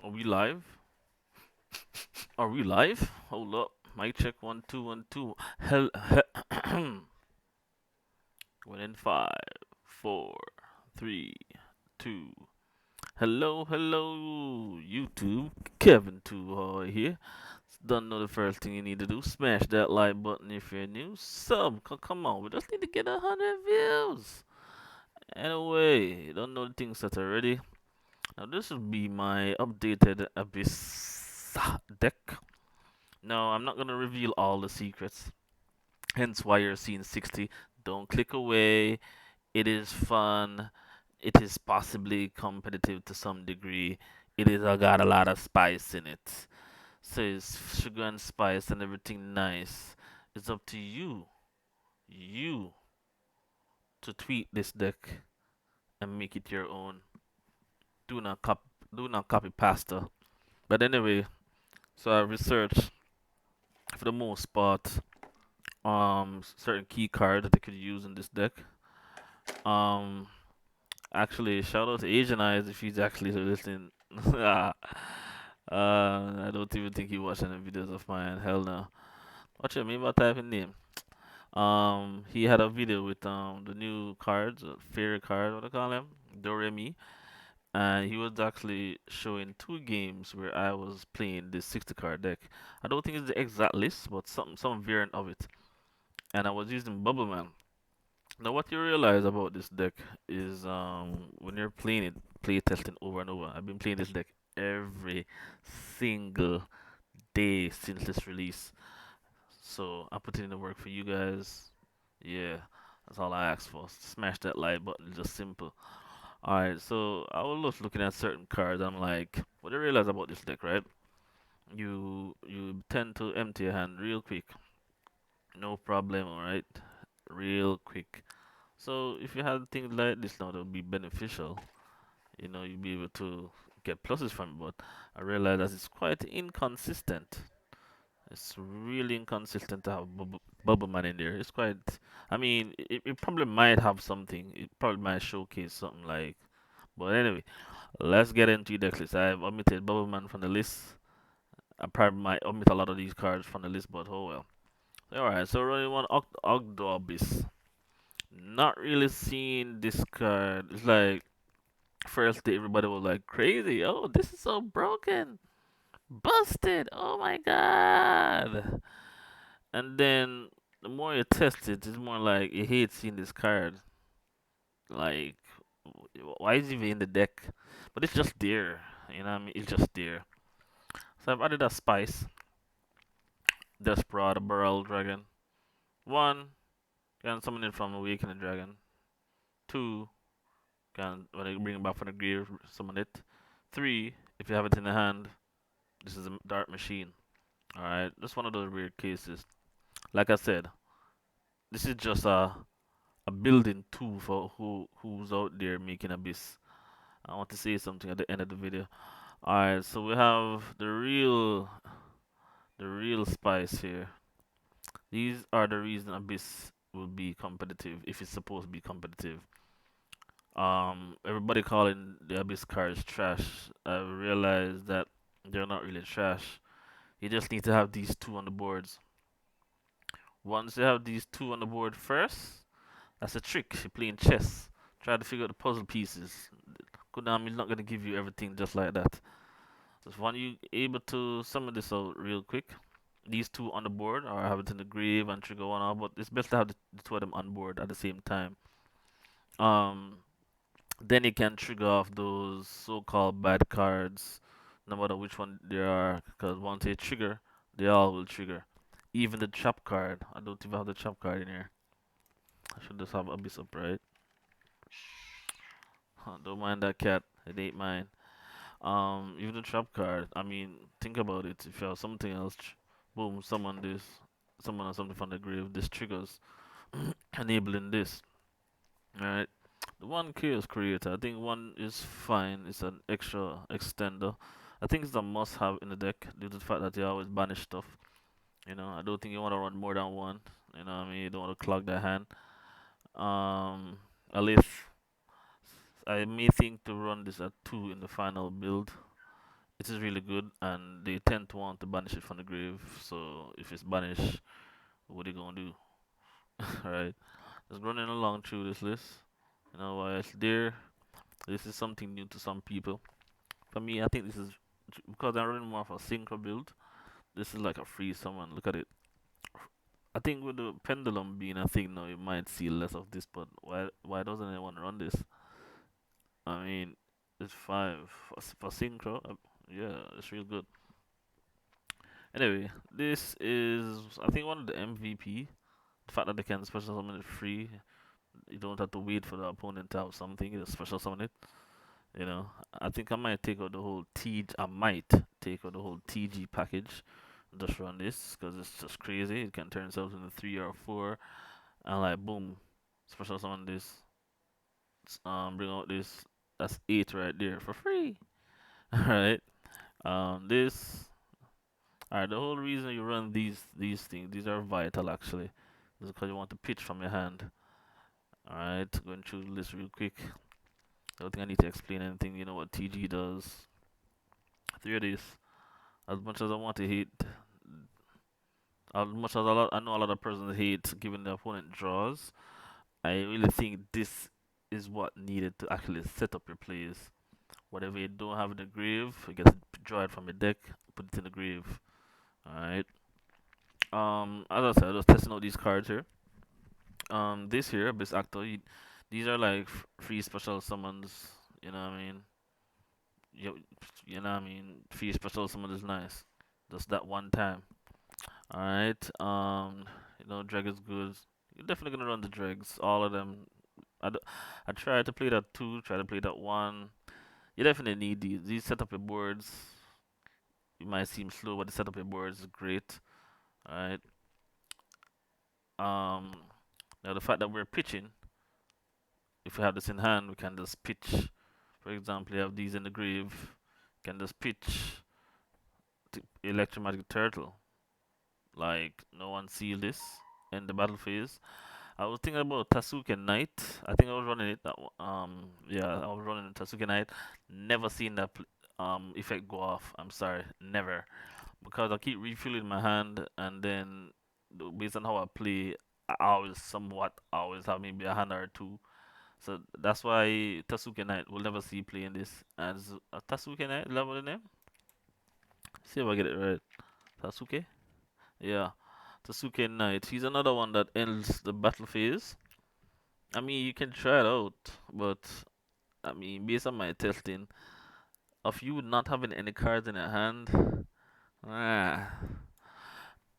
Are we live? Are we live? Hold up. Mic check 1 2 1 2. Hell, one in 5 4 3 2. Hello, hello, YouTube. Kevin Two here. Don't know the first thing you need to do. Smash that like button if you're new. Come on. We just need to get 100 views. Anyway, you don't know the things that are ready. Now this will be my updated Abhyss deck. No, I'm not gonna reveal all the secrets. Hence why you're seeing 60. Don't click away. It is fun. It is possibly competitive to some degree. It is got a lot of spice in it. So it's sugar and spice and everything nice. It's up to you, to tweak this deck and make it your own. Do not copy pasta. But anyway, so I researched for the most part certain key cards that they could use in this deck. Um Actually, shout out to Asian Eyes if he's actually listening. I don't even think he watched any videos of mine. Hell no. Watch it, maybe I'll type in name. He had a video with the new cards, fairy card, what do they call them? Doremi. And he was actually showing two games where I was playing this 60 card deck. I don't think it's the exact list, but some variant of it. And I was using Bubble Man. Now, what you realize about this deck is when you're playing it, play testing over and over. I've been playing this deck every single day since its release. So I'm putting in the work for you guys. Yeah, that's all I ask for. Smash that like button, it's just simple. Alright, so I was just looking at certain cards. I'm like, what I realize about this deck, right? You tend to empty your hand real quick. No problem, alright? Real quick. So if you had things like this now, that would be beneficial. You'd be able to get pluses from it. But I realize that it's quite inconsistent. It's really inconsistent to have Bubble Man in there. It's quite. I mean, it probably might have something. It probably might showcase something like. But anyway, let's get into the Decklist. I've omitted Bubble Man from the list. I probably might omit a lot of these cards from the list, but oh well. Alright, so running one Ogdorbis. Not really seeing this card. It's like first day everybody was like crazy. Oh, this is so broken, busted. Oh my god. And then the more you test it, it's more like you hate seeing this card. Like, why is it even in the deck? But it's just there. You know what I mean? It's just there. So I've added a spice. Desperate Barrel Dragon. One, can summon it from Awakening Dragon. Two, can when I bring it back from the grave, summon it. Three, if you have it in the hand, this is a Dark Machine. Alright, that's one of those weird cases. Like I said, this is just a building tool for who's out there making Abyss. I want to say something at the end of the video. Alright, so we have the real spice here. These are the reason Abyss will be competitive if it's supposed to be competitive. Everybody calling the Abyss cards trash. I realized that they're not really trash. You just need to have these two on the boards. Once you have these two on the board first, that's a trick. You're playing chess. Try to figure out the puzzle pieces. Konami's not gonna give you everything just like that. Just when you able to summon this out real quick, these two on the board, or have it in the grave and trigger one off, but it's best to have the two of them on board at the same time. Um, then you can trigger off those so-called bad cards, no matter which one they are, because once they trigger, they all will trigger. Even the trap card. I don't even have the trap card in here. I should just have Abyss up, right? Don't mind that cat. It ain't mine. Even the trap card. I mean, think about it. If you have something else, boom, summon this, summon or something from the grave. This triggers, enabling this. Alright. The one chaos creator. I think one is fine. It's an extra extender. I think it's a must-have in the deck due to the fact that you always banish stuff. I don't think you want to run more than one. You know what I mean? You don't want to clog the hand. At least I may think to run this at 2 in the final build. it is really good, and they tend to want to banish it from the grave. So if it's banished, what are you gonna do? Alright, just running along through this list. You know why it's there. This is something new to some people. For me, I think this is because I'm running more of a synchro build. This is like a free summon. Look at it. I think with the pendulum being a thing now, you might see less of this. But why doesn't anyone run this? I mean, it's five for synchro. Yeah, it's real good. Anyway, this is I think one of the MVP. The fact that they can special summon it free, you don't have to wait for the opponent to have something. You just special summon it. You know, I think I might take out the whole T. I might take out the whole TG package. Just run this because it's just crazy. It can turn itself into 3 or 4, and like boom, special summon this. Bring out this. That's 8 right there for free. All right. This. All right. The whole reason you run these things, these are vital actually, is because you want to pitch from your hand. All right. Going through the list real quick. I don't think I need to explain anything. You know what TG does. Three of these. As much as I want to hate, as much as I know a lot of persons hate giving the opponent draws, I really think this is what needed to actually set up your plays. Whatever you don't have in the grave, you get to draw it from your deck, put it in the grave. Alright. As I said, I was testing out these cards here. This here, Abyss Actor, these are like free special summons. You know what I mean? You, you know what I mean? Free special summon is nice. Just that one time. Alright. Drag is good. You're definitely gonna run the dregs, all of them. I, d- I tried to play that 2, try to play that 1. You definitely need these. These set up your boards. You might seem slow, but the set up your boards is great. Alright. Um, Now the fact that we're pitching, if we have this in hand, we can just pitch. For example, you have these in the grave. You can just pitch to electromagnetic turtle. Like no one see this in the battle phase. I was thinking about Tasuke Knight. I think I was running it. Yeah, I was running Tasuke Knight. Never seen that effect go off. I'm sorry, never, because I keep refilling my hand, and then based on how I play, I always have maybe a hand or two. So that's why Tasuke Knight will never see playing this as a Tasuke Knight. Level the name. See if I get it right. Tasuke. Yeah, Tasuke Knight. He's another one that ends the battle phase. I mean, you can try it out, but I mean, based on my testing, of you not having any cards in your hand, ah.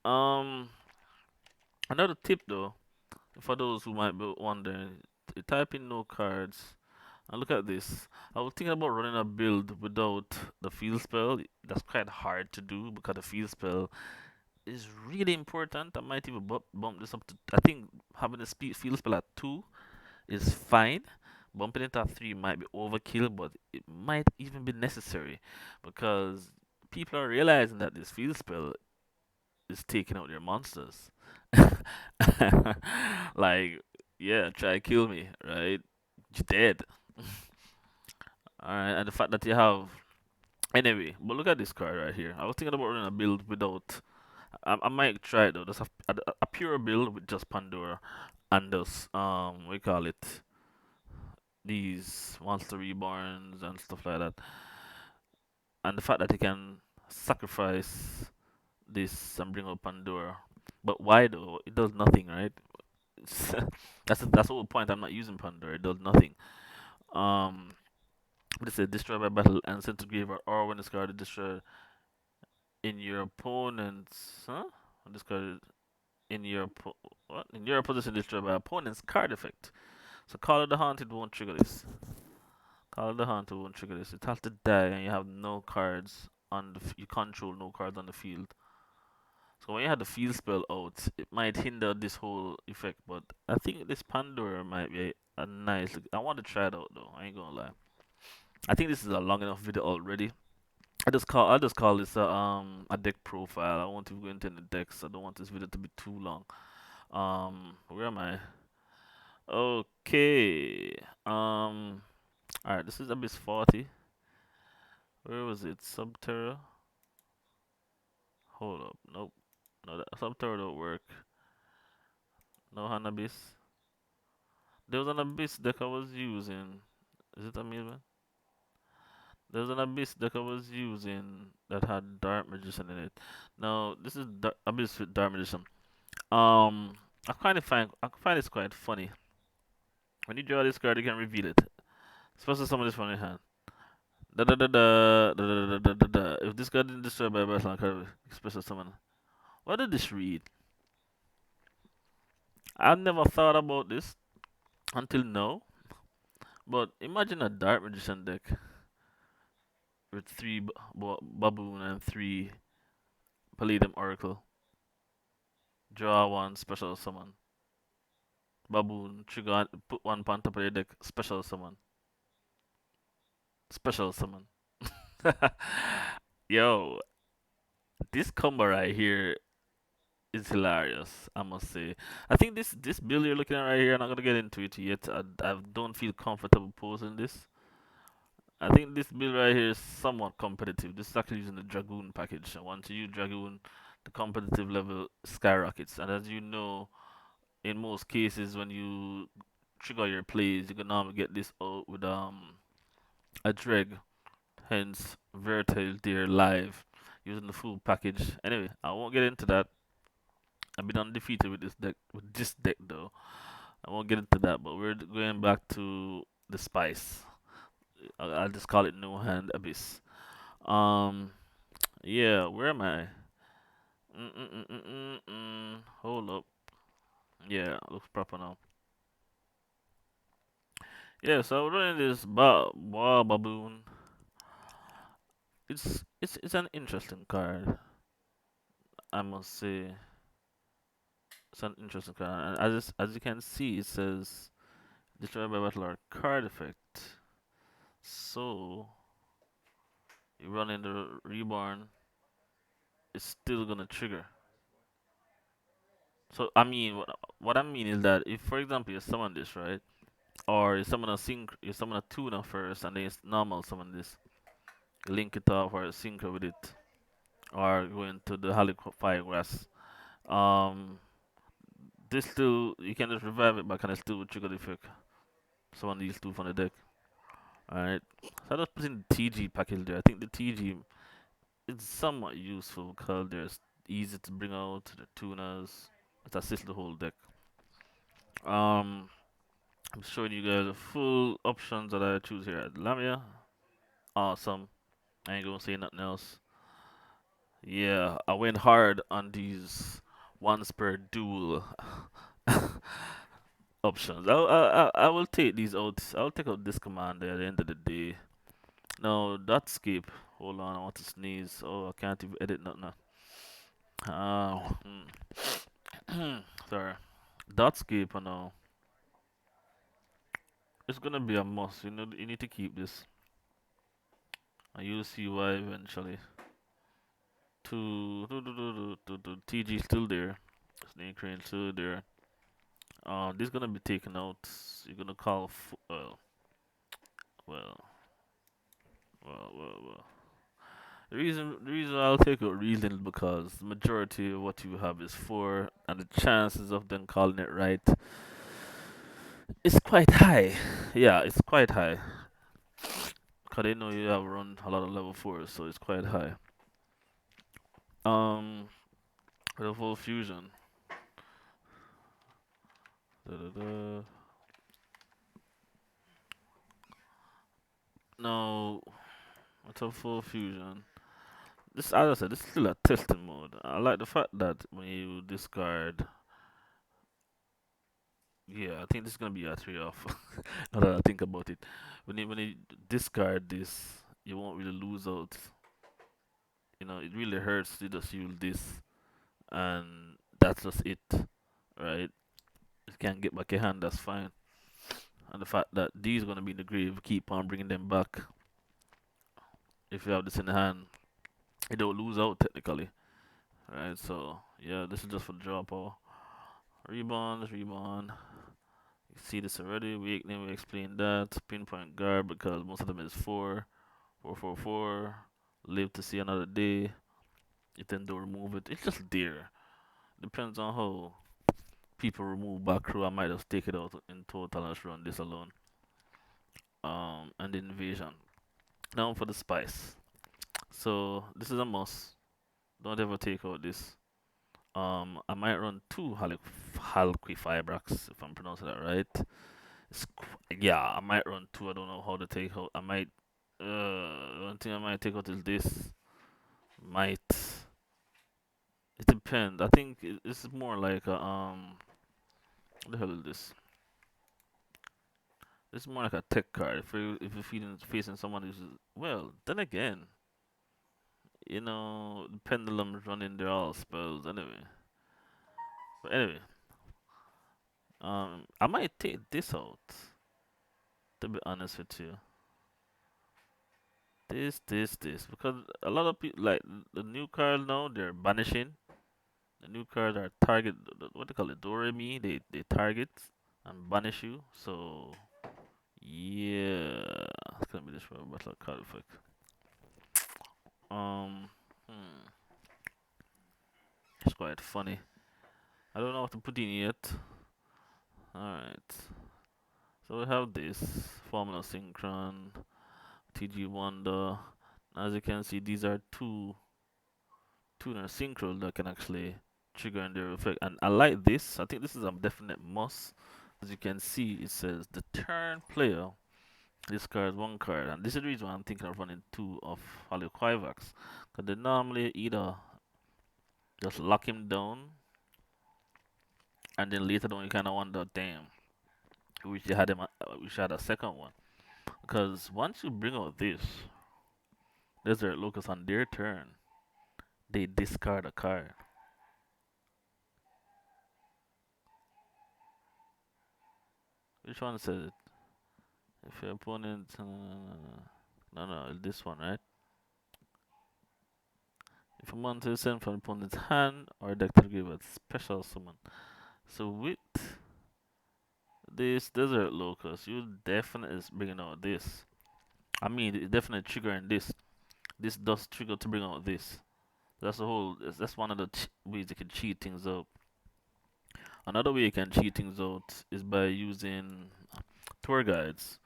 Um, Another tip though, for those who might be wondering, type in no cards and look at this. I was thinking about running a build without the field spell. That's quite hard to do because the field spell is really important. I might even bump this up to. I think having the field spell at 2 is fine. Bumping it at 3 might be overkill, but it might even be necessary because people are realizing that this field spell is taking out their monsters. Like, yeah, try to kill me, right? You're dead. Alright, and the fact that you have. Anyway, but look at this card right here. I was thinking about running a build without. I might try it though. Just a pure build with just Pandora and those, we call it, these monster reborns and stuff like that. And the fact that you can sacrifice this and bring up Pandora. But why though? It does nothing, right? That's the whole point. I'm not using Pandora. It does nothing. Um, what it says, destroy by battle and send to grave, or when discarded, destroy in your opponent's. Huh? Discarded in your what? In your position, destroy by opponent's card effect. So Call of the Haunted won't trigger this. Call of the Haunted won't trigger this. It has to die, and you have no cards on the. You control no cards on the field. So when you have the field spell out, it might hinder this whole effect. But I think this Pandora might be a nice. I want to try it out though. I ain't gonna lie. I think this is a long enough video already. I'll just call this a deck profile. I want to go into the decks. I don't want this video to be too long. Where am I? Okay. All right. This is Abyss 40. Where was it? Subterra? Hold up. Nope. No, that Subterra don't work. No Hanabiss. There was an Abyss deck I was using. Is it Amoeba? There was an Abyss deck I was using that had Dark Magician in it. Now this is Abyss with Dark Magician. Um, I find it's quite funny. When you draw this card, you can reveal it. Especially some of this from your hand. Da da da da da da da da da da. If this card didn't destroy by a battleline card, special summon. What did this read? I never thought about this until now. But imagine a Dark Magician deck with three Baboon and three Palladium Oracle. Draw one, special summon. Baboon, trigger, put one on top of your deck, special summon. Special summon. Yo, this combo right here is hilarious, I must say. I think this build you're looking at right here, I'm not gonna get into it yet. I don't feel comfortable posing this. I think this build right here is somewhat competitive. This is actually using the Dragoon package. And once you use Dragoon, the competitive level skyrockets. And as you know, in most cases, when you trigger your plays, you can normally get this out with a Dreg, hence Vertail Deer live, using the full package. Anyway, I won't get into that. I've been undefeated with this deck though. I won't get into that, but we're going back to the spice. I'll just call it no hand abyss. Um, yeah, where am I? Hold up. Yeah, looks proper now. Yeah, so we're running this baboon. It's an interesting card, I must say. It's an interesting card, and as you can see, it says destroy by battle or card effect. So you run in the reborn, it's still gonna trigger. So I mean, what I mean is that if, for example, you summon this, right, or you summon a tuna first, and then you normal summon this, link it off or synchro with it, or go into the Holy Firegrass. Um, this still you can just revive it, but can still trigger the effect. Summon these two from the deck. Alright, so I just put in the TG package there. I think the TG is somewhat useful because they're easy to bring out, the tunas, it assists the whole deck. Um, I'm showing you guys the full options that I choose here at Lamia. Awesome. I ain't gonna say nothing else. Yeah, I went hard on these once per duel options. I will take these out. I'll take out this command at the end of the day. No, dot skip. Hold on, I want to sneeze. Oh, I can't even edit nothing. Oh, sorry. Dot skip, I know. It's gonna be a must. You know, you need to keep this. And you'll see why eventually. TG still there. Snake Crane still there. This gonna be taken out. You're gonna call. Well, well. The reason I'll take out reason is because the majority of what you have is four, and the chances of them calling it right is quite high. Yeah, it's quite high. Cause they know you have run a lot of level fours, so it's quite high. Um, the full fusion. Da, da, da. No, it's a full fusion. This, as I said, this is still a testing mode. I like the fact that when you discard, yeah, I think this is gonna be a three off. Now that I think about it, when you discard this, you won't really lose out. You know, it really hurts to just use this, and that's just it, right? If you can't get back your hand, that's fine. And the fact that these gonna be in the grave, keep on bringing them back. If you have this in the hand, you don't lose out technically, right? So yeah, this is just for draw power. Rebound. You see this already. We explained that. Pinpoint guard because most of them is four. 444, live to see another day. You then do remove it. It's just there. Depends on how people remove back row. I might just take it out in total and just run this alone. And the invasion. Now for the spice. So this is a must. Don't ever take out this. I might run two Halquifibrax if I'm pronouncing that right. Yeah, I might run two. I don't know how to take out. I might. One thing I might take out is this. Might. It depends. I think it's more like a What the hell is this? It's more like a tech card. If you're facing someone who's well, then again, the pendulum's running their all spells anyway. But anyway, I might take this out. To be honest with you, this, because a lot of people like the new card now they're banishing. The new cards are target. What they call it, Doremi. They target and banish you. So yeah, it's gonna be this for a battle card effect. Um, hmm, it's quite funny. I don't know what to put in yet. Alright. So we have this Formula Synchron, TG Wonder. As you can see, these are two tuner synchro that can actually trigger in their effect. And I like this. I think this is a definite must. As you can see, it says the turn player discards one card. And this is the reason why I'm thinking of running two of Haliquivax. Because they normally either just lock him down and then later on you kind of wonder, damn, wish you had him. Wish you had a second one. Because once you bring out this Desert Locust on their turn, they discard a card. Which one says it? If your opponent, no, this one, right? If a monster is sent from opponent's hand or deck to give a special summon. So with this Desert Locust, you definitely is bringing out this. I mean, it's definitely triggering this. This does trigger to bring out this. That's one of the ways you can cheat things up. Another way you can cheat things out is by using tour guides.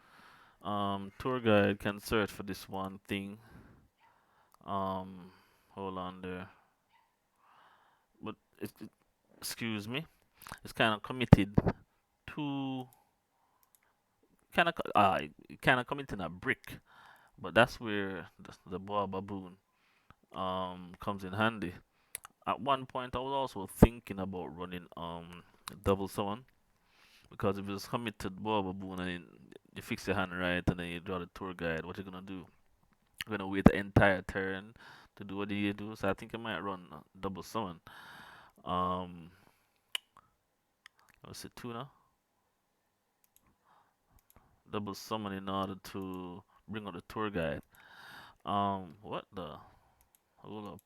Tour guide can search for this one thing. Um, Hold on there. But excuse me, it's kind of committed to kind of committing a brick. But that's where the boa baboon comes in handy. At one point, I was also thinking about running double summon because if it's committed boa baboon and then you fix your hand right and then you draw the tour guide, what you gonna do? You're gonna wait the entire turn to do what you do. So I think I might run double summon. Um, let's see, tuna. Double summon in order to bring out the tour guide. What the? Hold up.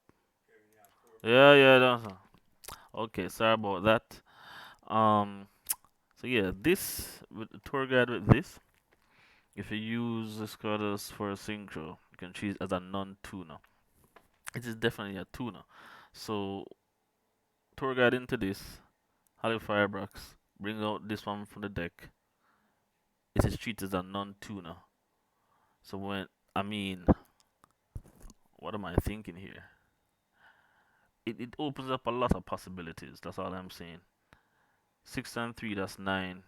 Yeah, that's okay. Sorry about that. Um, so yeah, this with the tour guide with this. If you use this card as for a synchro, you can choose as a non-tuner. It is definitely a tuner. So tour guide into this. Holly Firebrax. Bring out this one from the deck. It is treated as a non-tuner. So I mean, what am I thinking here? It opens up a lot of possibilities. That's all I'm saying. 6 and 3, that's 9.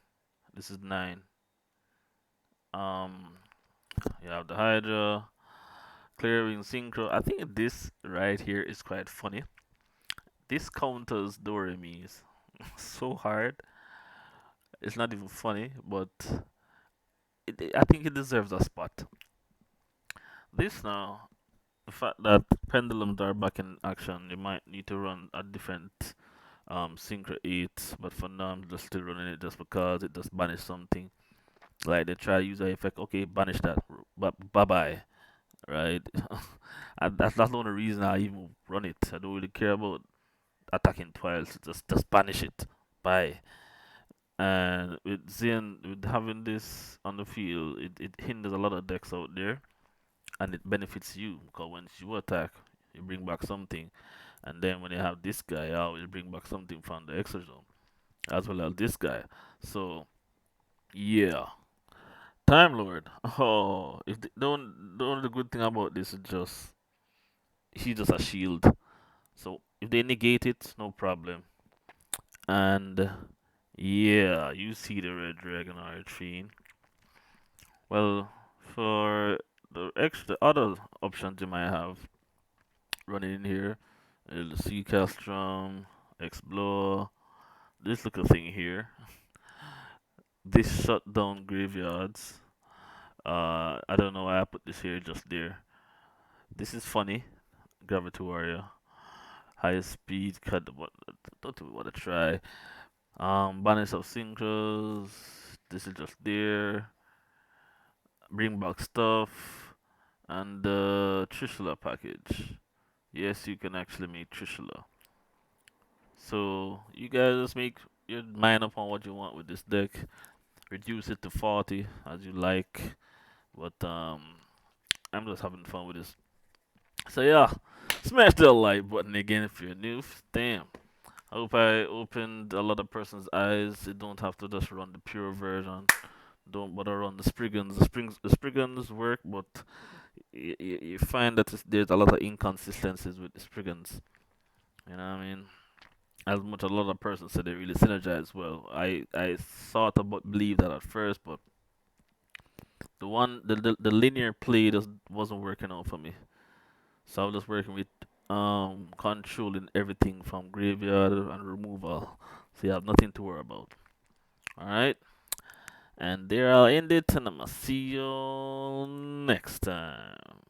This is 9. Um, you have the Hydra, clearing synchro. I think this right here is quite funny. This counters Doremi's so hard. It's not even funny, but I think it deserves a spot. This now, the fact that pendulums are back in action, you might need to run a different synchro 8, but for now I'm just still running it just because it just banished something. Like they try to use a effect, okay, banish that, but bye bye, right? And that's the only reason I even run it. I don't really care about attacking twice. Just banish it, bye. And with Zen, with having this on the field, it hinders a lot of decks out there. and it benefits you because when you attack, you bring back something, and then when you have this guy, you always bring back something from the extra as well as this guy. So yeah, Time Lord. Oh, if the only good thing about this is just he's just a shield. So if they negate it, no problem. And yeah, you see the red dragon R3. Well, for the extra other options you might have running in here, the Sea Castrum, Explore, this little thing here. This shut down graveyards. I don't know why I put this here, just there. This is funny. Gravity Warrior. High speed, cut. What? Don't even want to try. Banish of Synchros. This is just there. Bring back stuff. And the Trishula package. Yes, you can actually make Trishula. So you guys just make your mind up on what you want with this deck. Reduce it to 40 as you like. But I'm just having fun with this. So yeah, smash that like button again if you're new. Damn. I hope I opened a lot of person's eyes. You don't have to just run the pure version. Don't bother run the Spriggans. The Spriggans work, but you find that there's a lot of inconsistencies with the Spriggans. You know what I mean? As much a lot of persons said they really synergize well. I thought about believe that at first, but the linear play just wasn't working out for me. So I was just working with controlling everything from graveyard and removal. So you have nothing to worry about. Alright? And there I'll end it and I'ma see you next time.